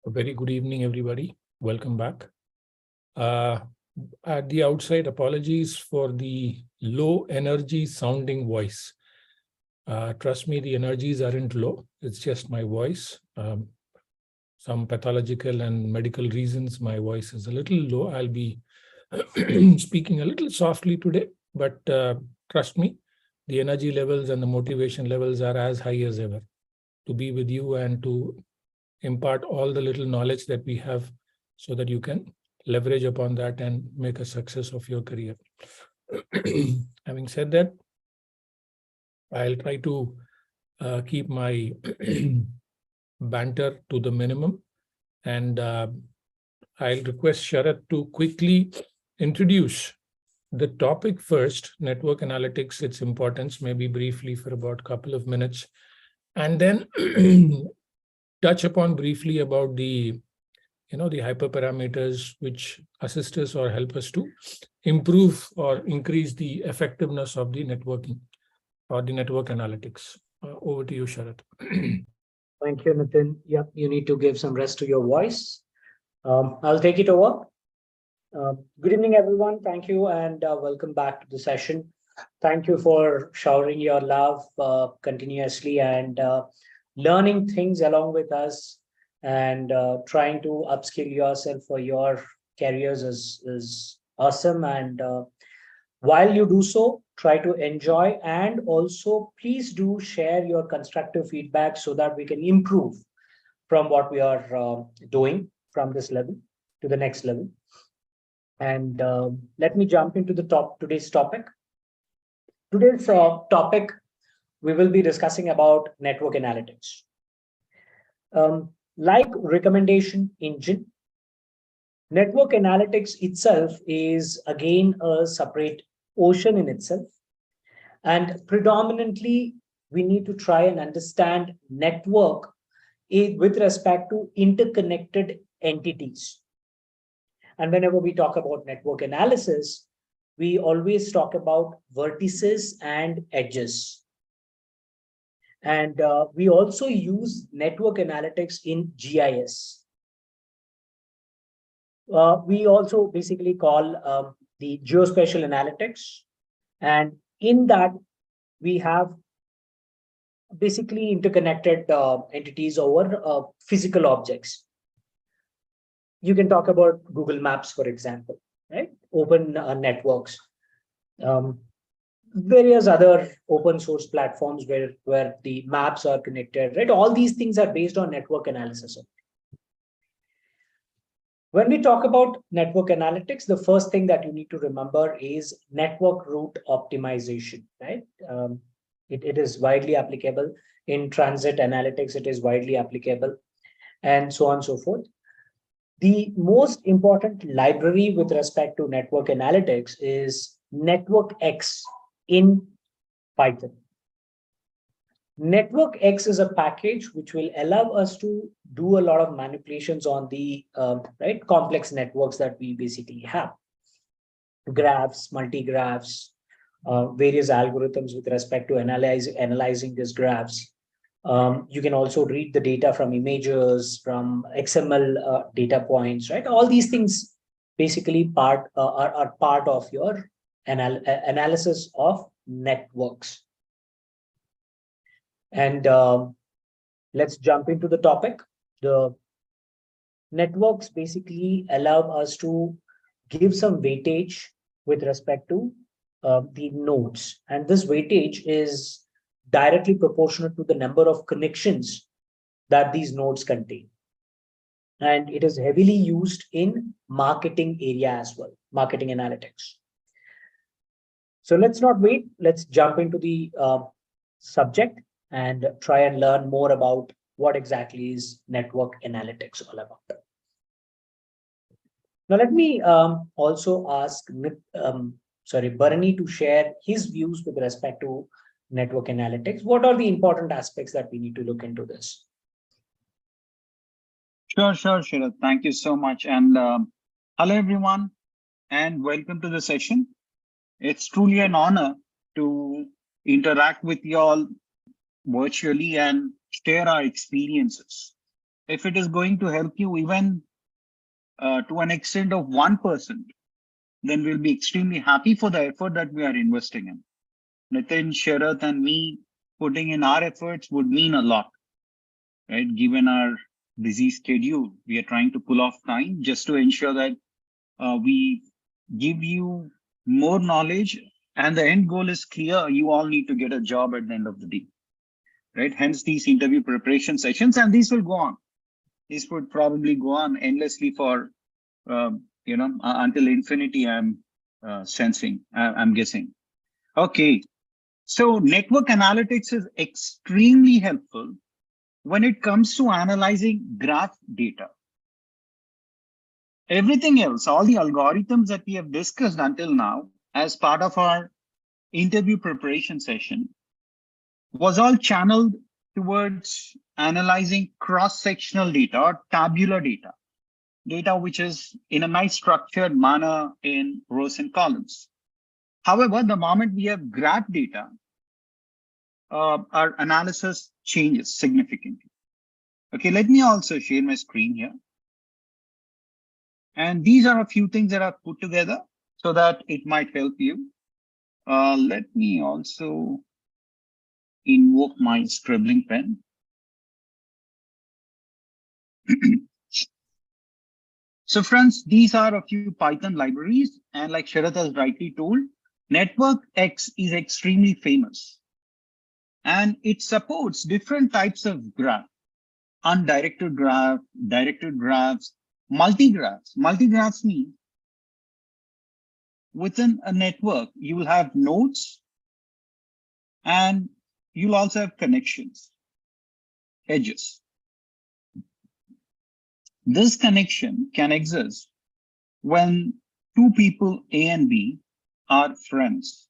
A very good evening, everybody. Welcome back. At the outside, apologies for the low energy sounding voice. Trust me, the energies aren't low. It's just my voice. Some pathological and medical reasons, my voice is a little low. I'll be speaking a little softly today, but trust me, the energy levels and the motivation levels are as high as ever to be with you and to impart all the little knowledge that we have so that you can leverage upon that and make a success of your career. Having said that, I'll try to keep my banter to the minimum, and I'll request Sharath to quickly introduce the topic first, network analytics, its importance, maybe briefly for about a couple of minutes, and then touch upon briefly about the hyperparameters which assist us or help us to improve or increase the effectiveness of the networking or the network analytics. Over to you, Sharath. Thank you, Nitin. Yep, you need to give some rest to your voice. I'll take it over. Good evening, everyone. Thank you, and welcome back to the session. Thank you for showering your love continuously and learning things along with us, and trying to upskill yourself for your careers is awesome. And while you do so, try to enjoy, and also please do share your constructive feedback so that we can improve from what we are doing from this level to the next level. And let me jump into today's topic. Today's topic, we will be discussing about network analytics. Like recommendation engine, network analytics itself is again a separate ocean in itself. And predominantly, we need to try and understand network with respect to interconnected entities. And whenever we talk about network analysis, we always talk about vertices and edges. And we also use network analytics in GIS. We also basically call the geospatial analytics. And in that, we have basically interconnected entities over physical objects. You can talk about Google Maps, for example, right? Open networks. Various other open source platforms where the maps are connected, right? All these things are based on network analysis. When we talk about network analytics, the first thing that you need to remember is network route optimization, right? It is widely applicable in transit analytics. It is widely applicable, and so on and so forth. The most important library with respect to network analytics is Network-X in Python. Network-X is a package which will allow us to do a lot of manipulations on the complex networks that we basically have. Graphs, multi-graphs, various algorithms with respect to analyzing these graphs. You can also read the data from images, from XML data points, right? All these things basically are part of your analysis of networks. And let's jump into the topic. The networks basically allow us to give some weightage with respect to the nodes. And this weightage is directly proportional to the number of connections that these nodes contain. And it is heavily used in marketing area as well, marketing analytics. So let's not wait. Let's jump into the subject and try and learn more about what exactly is network analytics all about. Now, let me also ask Bharani to share his views with respect to network analytics. What are the important aspects that we need to look into this? Sure, Sharath. Thank you so much. And hello, everyone, and welcome to the session. It's truly an honor to interact with you all virtually and share our experiences. if it is going to help you even to an extent of 1%, then we'll be extremely happy for the effort that we are investing in. Nitin, Sharath, and me putting in our efforts would mean a lot, right? Given our busy schedule, we are trying to pull off time just to ensure that we give you more knowledge, and the end goal is clear. You all need to get a job at the end of the day, right? Hence these interview preparation sessions, and these will go on. This would probably go on endlessly for, until infinity, I'm guessing. Okay. So network analytics is extremely helpful when it comes to analyzing graph data. Everything else, all the algorithms that we have discussed until now as part of our interview preparation session was all channeled towards analyzing cross-sectional data or tabular data, data which is in a nice structured manner in rows and columns. However, the moment we have graph data, our analysis changes significantly. Okay, let me also share my screen here. And these are a few things that I've put together so that it might help you. Let me also invoke my scribbling pen. So friends, these are a few Python libraries, and like Sharath has rightly told, NetworkX is extremely famous. And it supports different types of graph: undirected graph, directed graphs, multigraphs. Multigraphs mean within a network, you will have nodes and you'll also have connections, edges. This connection can exist when two people, A and B, are friends.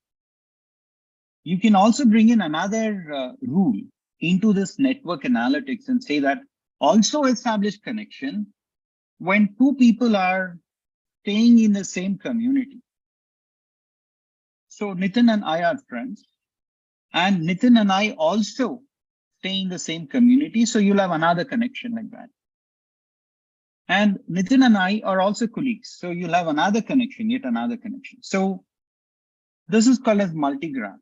You can also bring in another rule into this network analytics and say that also establish connection when two people are staying in the same community. So Nitin and I are friends, and Nitin and I also stay in the same community. So you'll have another connection like that. And Nitin and I are also colleagues. So you'll have another connection, yet another connection. So this is called as multigraph.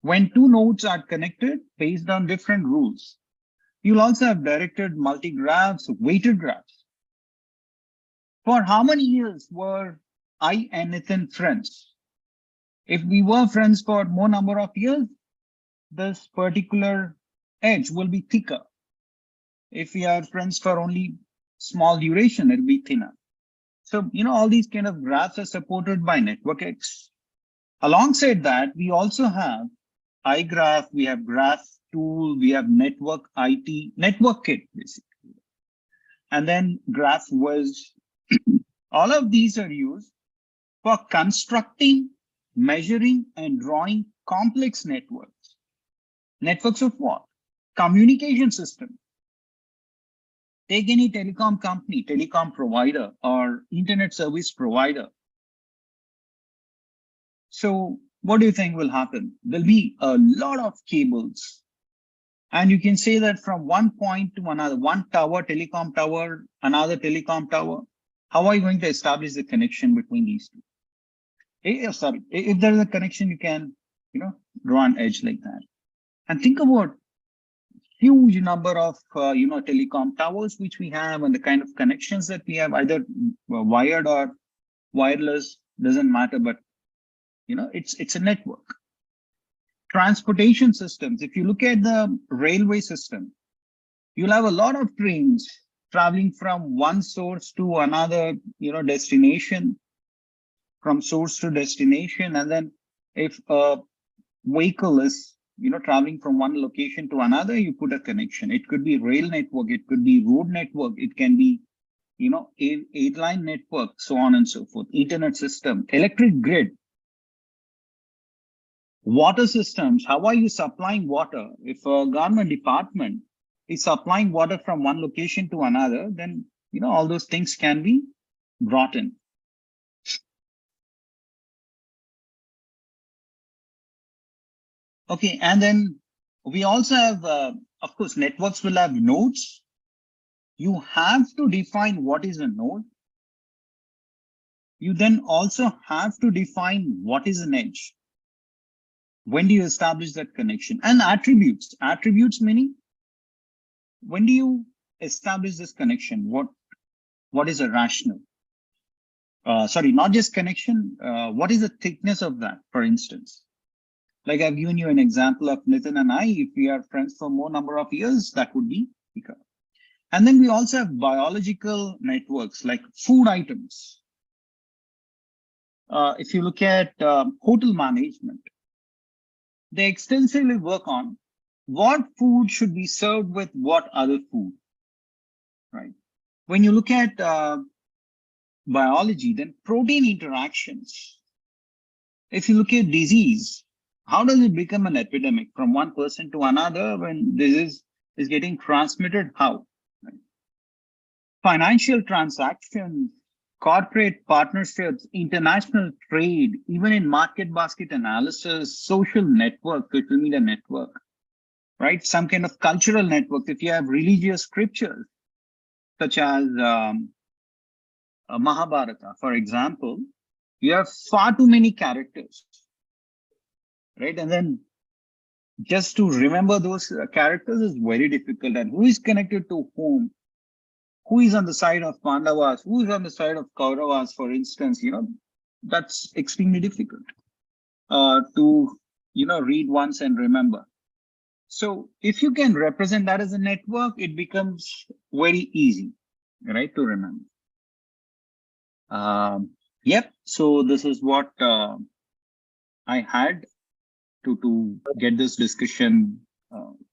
When two nodes are connected based on different rules, you'll also have directed multigraphs, weighted graphs. For how many years were I and Nitin friends? If we were friends for more number of years, this particular edge will be thicker. If we are friends for only small duration, it'll be thinner. So, all these kind of graphs are supported by NetworkX. Alongside that, we also have iGraph, we have Graph Tool, we have Network IT, Network Kit, basically. And then Graph Wiz. All of these are used for constructing, measuring, and drawing complex networks. Networks of what? Communication system. Take any telecom company, telecom provider, or internet service provider. So what do you think will happen? There'll be a lot of cables. And you can say that from one point to another, one tower, telecom tower, another telecom tower. How are you going to establish the connection between these two? If there is a connection, you can, draw an edge like that. And think about huge number of, telecom towers which we have, and the kind of connections that we have, either wired or wireless, doesn't matter, but it's a network. Transportation systems. If you look at the railway system, you'll have a lot of trains traveling from one source to another, destination, from source to destination. And then if a vehicle is, traveling from one location to another, you put a connection. It could be rail network, it could be road network, it can be, airline network, so on and so forth. Internet system, electric grid. Water systems, how are you supplying water? If a government department is supplying water from one location to another, then, all those things can be brought in. Okay, and then we also have, of course, networks will have nodes. you have to define what is a node. You then also have to define what is an edge. When do you establish that connection? And attributes. Attributes meaning, when do you establish this connection? What is a rational? Sorry, not just connection. What is the thickness of that, for instance? Like I've given you an example of Nitin and I. If we are friends for more number of years, that would be thicker. And then we also have biological networks like food items. If you look at hotel management, they extensively work on what food should be served with what other food, right? When you look at biology, then protein interactions. If you look at disease, how does it become an epidemic from one person to another when disease is getting transmitted? How? Right? Financial transactions, corporate partnerships, international trade, even in market basket analysis, social network, social media network, right? Some kind of cultural network. If you have religious scriptures, such as Mahabharata, for example, you have far too many characters, right? And then just to remember those characters is very difficult. And who is connected to whom? Who is on the side of Pandavas? Who is on the side of Kauravas, for instance? That's extremely difficult to, read once and remember. So if you can represent that as a network, it becomes very easy, right, to remember. Yep. So this is what I had to get this discussion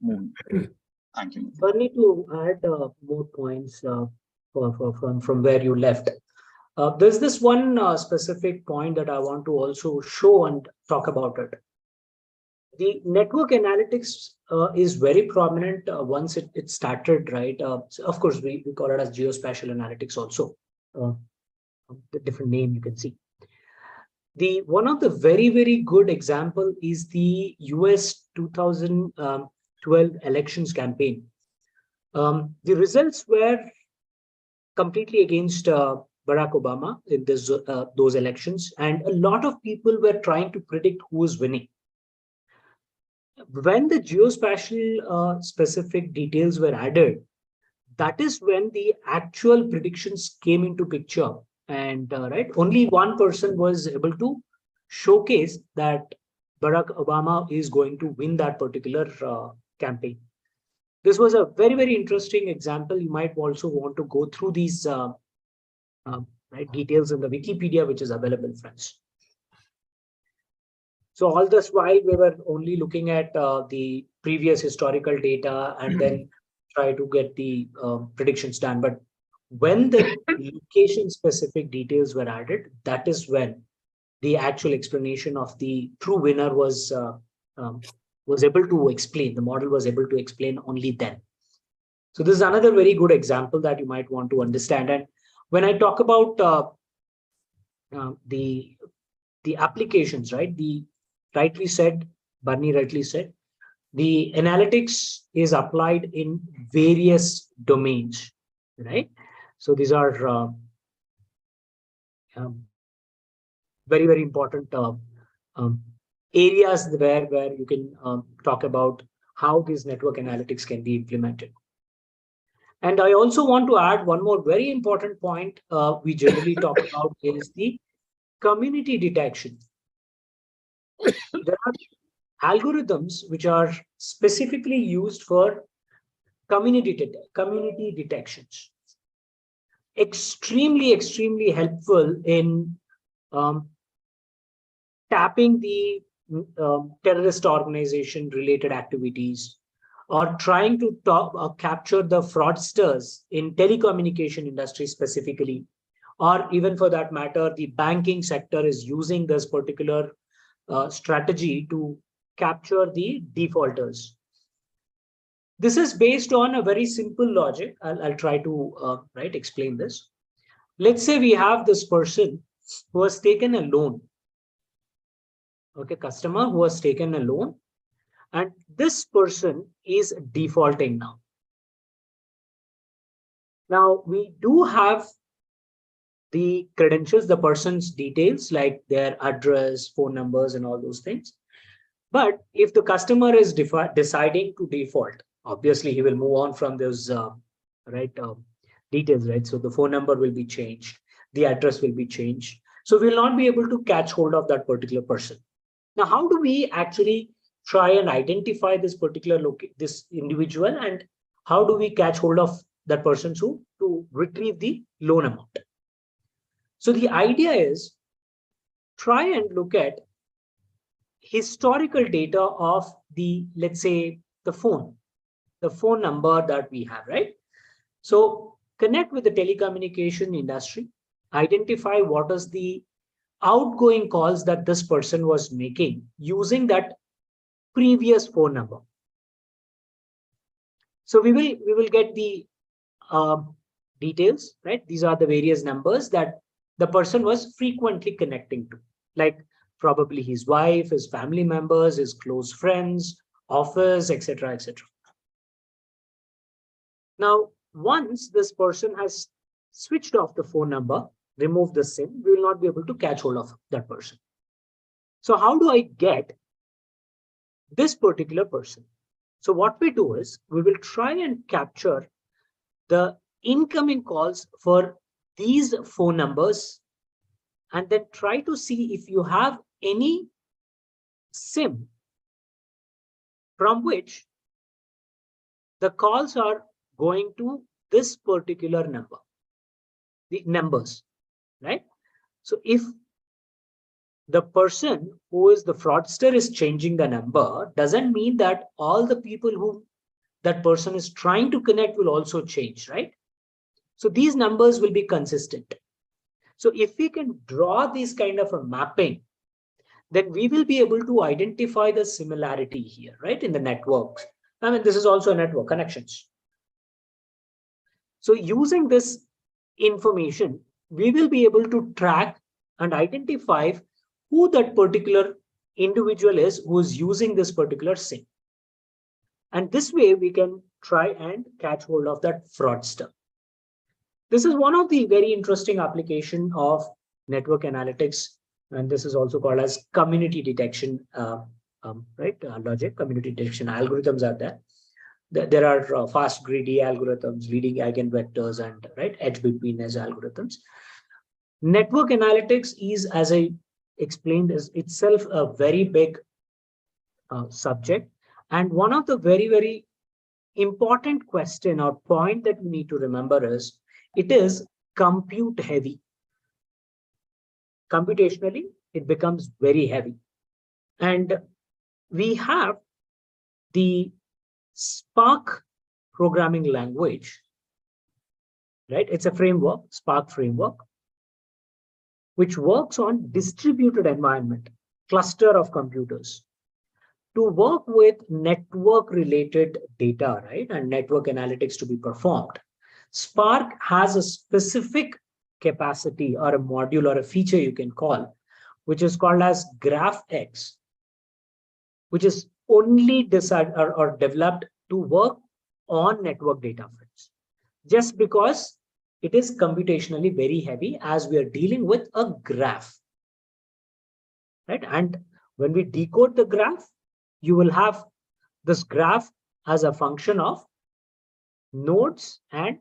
moving. Thank you. I need to add more points from where you left. There's this one specific point that I want to also show and talk about it. The network analytics is very prominent once it started, right? So of course, we call it as geospatial analytics also. The different name you can see. One of the very good example is the US 2012 elections campaign. The results were completely against Barack Obama in those elections, and a lot of people were trying to predict who was winning. When the geospatial specific details were added, that is when the actual predictions came into picture. And right, only one person was able to showcase that Barack Obama is going to win that particular campaign. This was a very interesting example. You might also want to go through these right, details in the Wikipedia, which is available, friends. So all this while we were only looking at the previous historical data and then try to get the predictions done. But when the location specific details were added, that is when the actual explanation of the true winner was able to explain. The model was able to explain only then. So this is another very good example that you might want to understand. And when I talk about the applications, right? Barney rightly said, the analytics is applied in various domains, right? So these are very important areas where you can talk about how these network analytics can be implemented. And I also want to add one more very important point we generally talk about is the community detection. There are algorithms which are specifically used for community detections. Extremely helpful in tapping the terrorist organization related activities, or trying to capture the fraudsters in telecommunication industry specifically, or even for that matter, the banking sector is using this particular strategy to capture the defaulters. This is based on a very simple logic. I'll try to explain this. Let's say we have this person who has taken a loan. Okay, customer who has taken a loan, and this person is defaulting now. Now, we do have the credentials, the person's details, like their address, phone numbers, and all those things. But if the customer is deciding to default, obviously he will move on from those details, right? So the phone number will be changed, the address will be changed. So we'll not be able to catch hold of that particular person. Now, how do we actually try and identify this particular this individual, and how do we catch hold of that person to retrieve the loan amount? So the idea is try and look at historical data of the, let's say, the phone number that we have, right? So connect with the telecommunication industry, identify what is the outgoing calls that this person was making using that previous phone number. So we will get the details, right? These are the various numbers that the person was frequently connecting to, like probably his wife, his family members, his close friends, office, etc., etc. Now, once this person has switched off the phone number, removed the SIM, we will not be able to catch hold of that person. So how do I get this particular person? So what we do is we will try and capture the incoming calls for these phone numbers and then try to see if you have any SIM from which the calls are going to this particular number, the numbers, right? So if the person who is the fraudster is changing the number, doesn't mean that all the people who that person is trying to connect will also change, right? So these numbers will be consistent. So if we can draw this kind of a mapping, then we will be able to identify the similarity here, right, in the networks. I mean, this is also a network connections. So using this information, we will be able to track and identify who that particular individual is who is using this particular SIM. And this way we can try and catch hold of that fraudster. This is one of the very interesting application of network analytics, and this is also called as community detection, logic. Community detection algorithms are there. There are fast greedy algorithms, leading eigenvectors, and edge betweenness algorithms. Network analytics is, as I explained, is itself a very big subject, and one of the very, very important question or point that we need to remember is it is compute heavy. Computationally, it becomes very heavy. And we have the Spark programming language, right? It's a framework, Spark framework, which works on distributed environment, cluster of computers, to work with network related data, right? And network analytics to be performed. Spark has a specific capacity or a module or a feature you can call, which is called as GraphX, which is only decided or developed to work on network data frames, just because it is computationally very heavy as we are dealing with a graph, right? And when we decode the graph, you will have this graph as a function of nodes and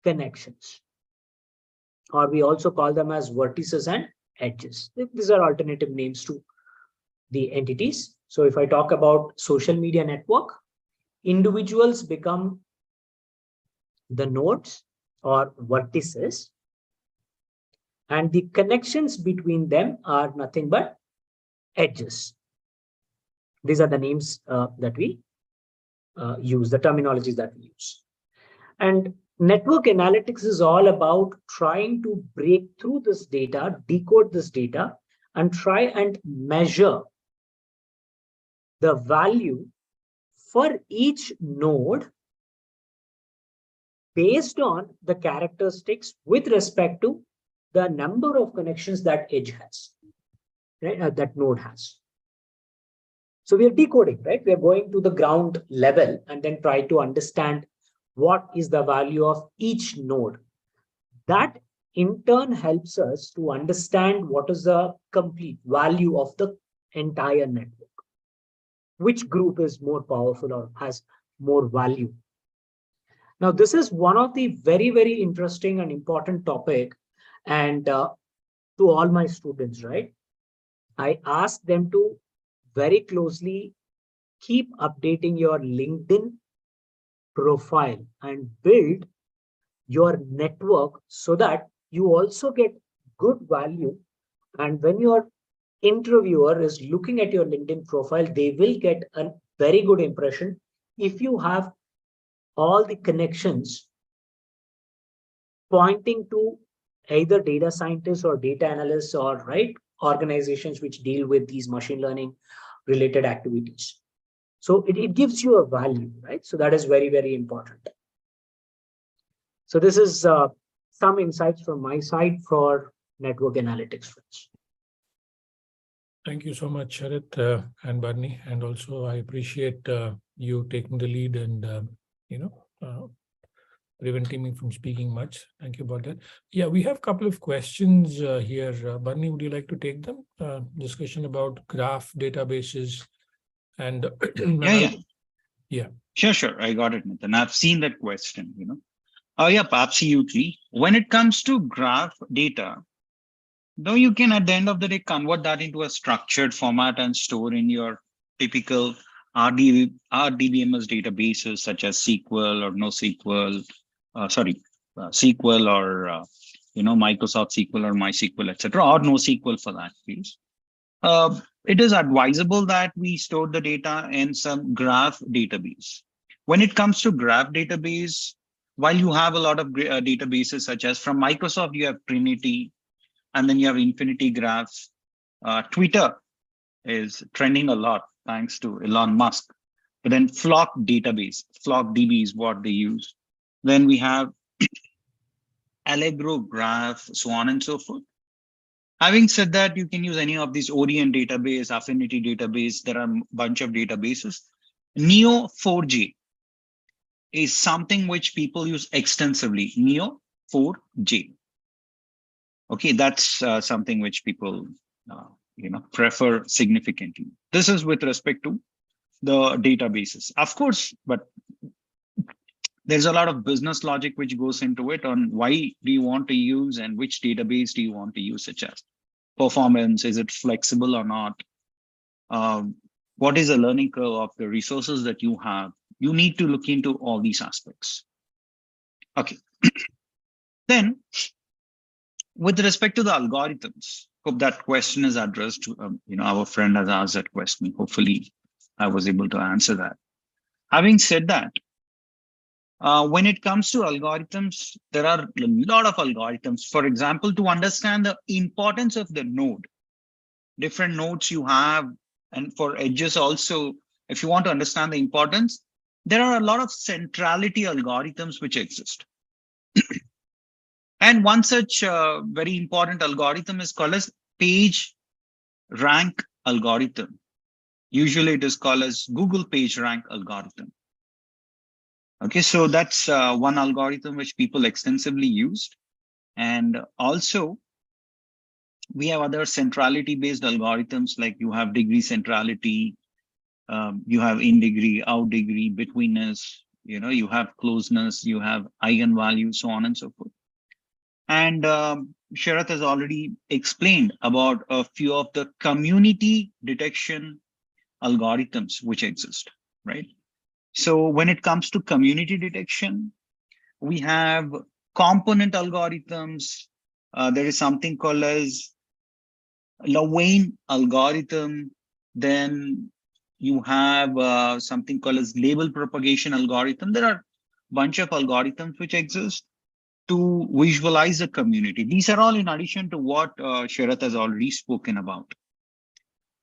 connections, or we also call them as vertices and edges. These are alternative names to the entities. So if I talk about social media network, individuals become the nodes or vertices, and the connections between them are nothing but edges. These are the names that we use, the terminologies that we use. And network analytics is all about trying to break through this data, decode this data, and try and measure the value for each node based on the characteristics with respect to the number of connections that edge has, right? That node has. So we are decoding, right? We are going to the ground level and then try to understand what is the value of each node. That in turn helps us to understand what is the complete value of the entire network. Which group is more powerful or has more value. Now, this is one of the very, very interesting and important topic. And to all my students, right? I ask them to very closely keep updating your LinkedIn profile and build your network so that you also get good value. And when your interviewer is looking at your LinkedIn profile, they will get a very good impression if you have all the connections pointing to either data scientists or data analysts or right organizations which deal with these machine learning related activities. So it gives you a value, right? So that is very, very important. So this is some insights from my side for network analytics. Thank you so much, Sharat and Barney. And also, I appreciate you taking the lead and, preventing me from speaking much. Thank you about that. Yeah, we have a couple of questions here. Barney, would you like to take them? Discussion about graph databases and yeah. Sure. I got it, Nathan. I've seen that question, Oh, yeah, absolutely. When it comes to graph data, though you can at the end of the day convert that into a structured format and store in your typical RDBMS databases such as SQL or NoSQL, SQL or Microsoft SQL or MySQL, etc., or NoSQL for that case. It is advisable that we store the data in some graph database. When it comes to graph database, while you have a lot of databases such as from Microsoft, you have Trinity, and then you have Infinity Graphs. Twitter is trending a lot thanks to Elon Musk. But then Flock database, FlockDB is what they use. Then we have Allegro Graph, so on and so forth. Having said that, you can use any of these Orient database, Affinity database. There are a bunch of databases. Neo4j is something which people use extensively. Neo4j. Okay, that's something which people prefer significantly. This is with respect to the databases, of course, but there's a lot of business logic which goes into it on why do you want to use and which database do you want to use, such as performance, is it flexible or not? What is the learning curve of the resources that you have? You need to look into all these aspects. Okay. Then, with respect to the algorithms, hope that question is addressed to, our friend has asked that question. Hopefully, I was able to answer that. Having said that, when it comes to algorithms, there are a lot of algorithms. For example, to understand the importance of the node, different nodes you have, and for edges also, if you want to understand the importance, there are a lot of centrality algorithms which exist. And one such very important algorithm is called as page rank algorithm. Usually it is called as Google page rank algorithm. Okay, so that's one algorithm which people extensively used. And also, we have other centrality based algorithms, like you have degree centrality, you have in degree, out degree, betweenness, you have closeness, you have eigenvalue, so on and so forth. And Sharath has already explained about a few of the community detection algorithms which exist, right? So when it comes to community detection, we have component algorithms. There is something called as Lawayne algorithm. Then you have something called as label propagation algorithm. There are a bunch of algorithms which exist to visualize the community. These are all in addition to what Sharath has already spoken about.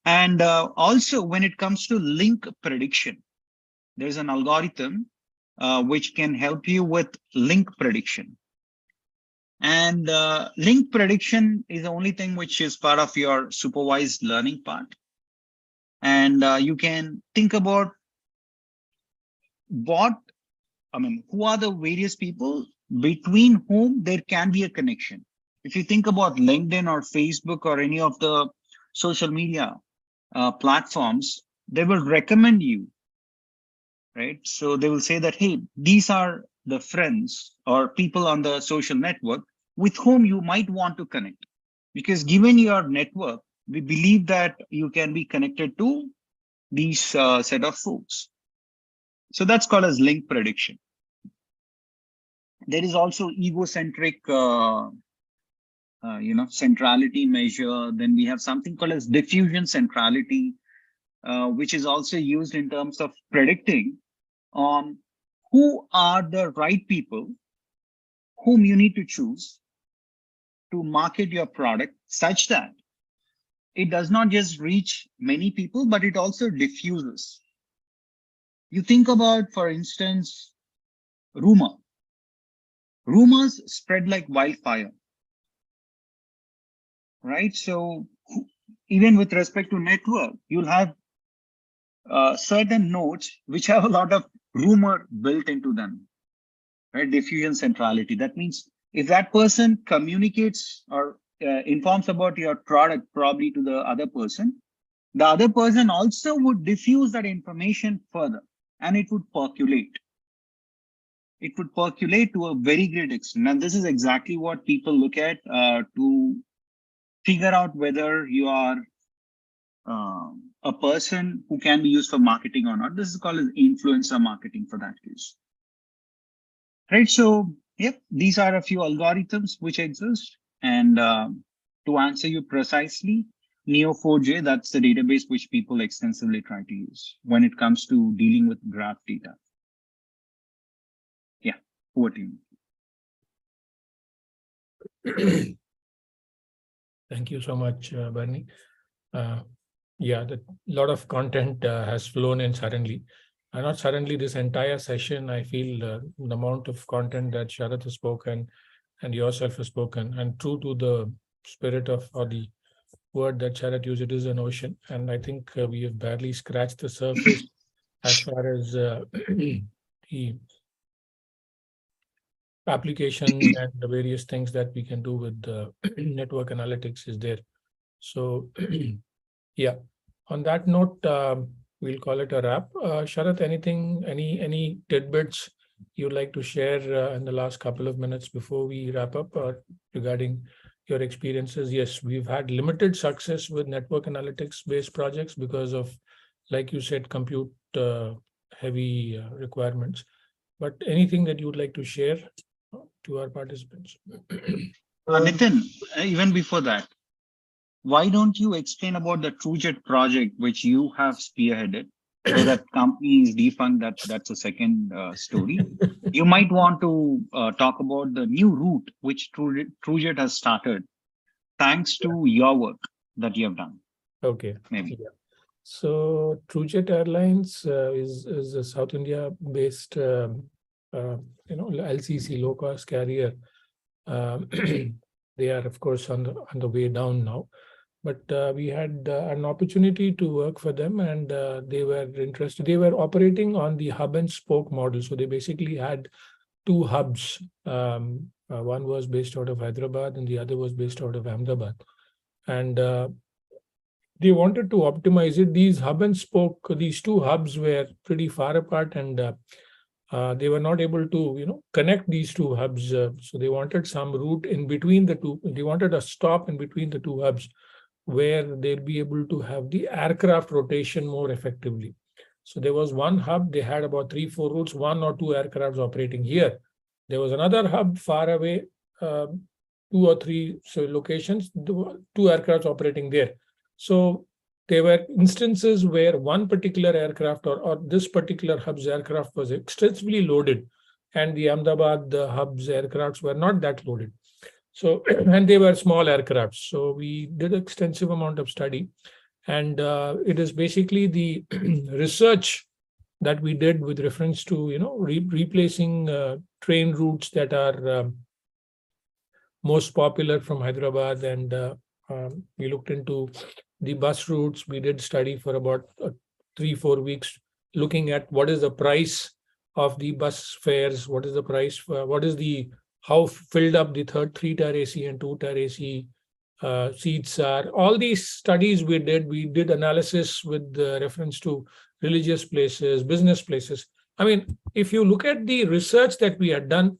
And also, when it comes to link prediction, there's an algorithm which can help you with link prediction. And link prediction is the only thing which is part of your supervised learning part. And you can think about what who are the various people between whom there can be a connection. If you think about LinkedIn or Facebook or any of the social media platforms, they will recommend you, right? So they will say that, hey, these are the friends or people on the social network with whom you might want to connect. Because given your network, we believe that you can be connected to these set of folks. So that's called as link prediction. There is also egocentric, centrality measure. Then we have something called as diffusion centrality, which is also used in terms of predicting on who are the right people whom you need to choose to market your product such that it does not just reach many people, but it also diffuses. You think about, for instance, rumors spread like wildfire, right? So even with respect to network, you'll have certain nodes which have a lot of rumor built into them, right? Diffusion centrality. That means if that person communicates or informs about your product probably to the other person also would diffuse that information further, and it would percolate. It would percolate to a very great extent. And this is exactly what people look at to figure out whether you are a person who can be used for marketing or not. This is called as influencer marketing for that case. Right, so yep, these are a few algorithms which exist. And to answer you precisely, Neo4j, that's the database which people extensively try to use when it comes to dealing with graph data. Yeah, over to you. Thank you so much, Bernie. Yeah, a lot of content has flown in suddenly. Not suddenly, this entire session, I feel the amount of content that Sharath has spoken and yourself has spoken, and true to the spirit of, or the word that Sharath used, it is an ocean. And I think we have barely scratched the surface as far as the application and the various things that we can do with network analytics is there. So yeah, on that note, we'll call it a wrap. Sharath, anything, any tidbits you'd like to share in the last couple of minutes before we wrap up regarding your experiences? Yes, we've had limited success with network analytics based projects because of, like you said, compute heavy requirements. But anything that you would like to share to our participants? Nitin, even before that, why don't you explain about the TrueJet project which you have spearheaded? So that company is defunct, that's a second story. You might want to talk about the new route which TrueJet has started, thanks to your work that you have done. Okay. Maybe. Yeah. So TrueJet Airlines is a South India based LCC, low cost carrier. They are of course on the way down now, but we had an opportunity to work for them, and they were interested. They were operating on the hub and spoke model. So they basically had two hubs. One was based out of Hyderabad and the other was based out of Ahmedabad. And they wanted to optimize it. These hub and spoke, these two hubs were pretty far apart, and they were not able to, connect these two hubs. So they wanted some route in between the two. They wanted a stop in between the two hubs where they'll be able to have the aircraft rotation more effectively. So there was one hub, they had about 3-4 routes, 1 or 2 aircrafts operating here. There was another hub far away, 2 or 3 locations, 2 aircrafts operating there. So there were instances where one particular aircraft or this particular hub's aircraft was extensively loaded, and the Ahmedabad hub's aircrafts were not that loaded. So, and they were small aircrafts. So we did extensive amount of study, and it is basically the research that we did with reference to, replacing train routes that are most popular from Hyderabad, and we looked into the bus routes. We did study for about 3-4 weeks, looking at what is the price of the bus fares, what is the price, what is the, how filled up the three-tier AC and two-tier AC seats are. All these studies we did analysis with reference to religious places, business places. I mean, if you look at the research that we had done,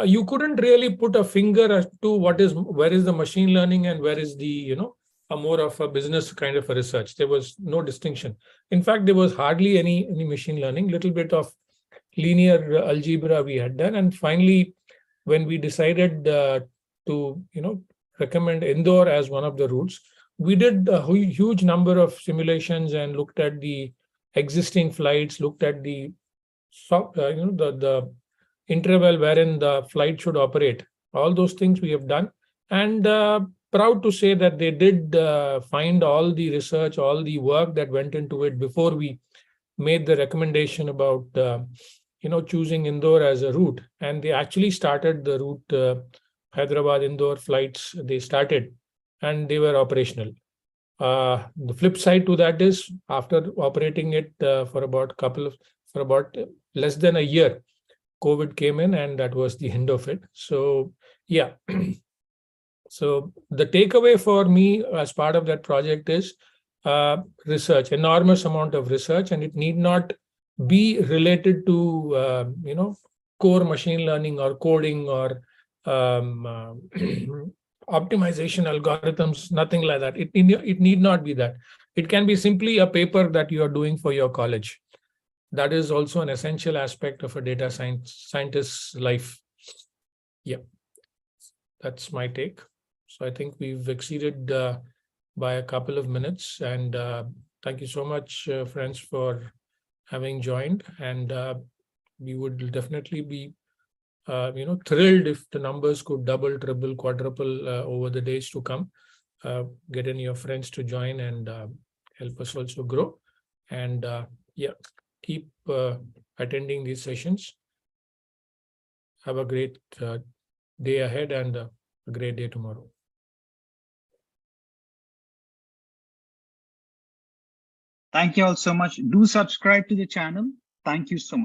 you couldn't really put a finger as to where is the machine learning and where is the, a more of a business kind of a research. There was no distinction. In fact, there was hardly any machine learning, little bit of linear algebra we had done. And finally, when we decided to, recommend Indore as one of the routes, we did a huge number of simulations and looked at the existing flights, looked at the the interval wherein the flight should operate. All those things we have done, and proud to say that they did find all the research, all the work that went into it before we made the recommendation about choosing Indore as a route. And they actually started the route Hyderabad Indore flights. They started and they were operational. The flip side to that is, after operating it for about less than a year, COVID came in, and that was the end of it. So yeah. So the takeaway for me as part of that project is research, enormous amount of research, and it need not be related to core machine learning or coding or optimization algorithms, nothing like that. It need not be that. It can be simply a paper that you are doing for your college. That is also an essential aspect of a data scientist's life. Yeah, that's my take. So I think we've exceeded by a couple of minutes, and thank you so much, friends, for having joined. And we would definitely be thrilled if the numbers could double, triple, quadruple over the days to come. Get in your friends to join and help us also grow. And yeah, keep attending these sessions. Have a great day ahead and a great day tomorrow. Thank you all so much. Do subscribe to the channel. Thank you so much.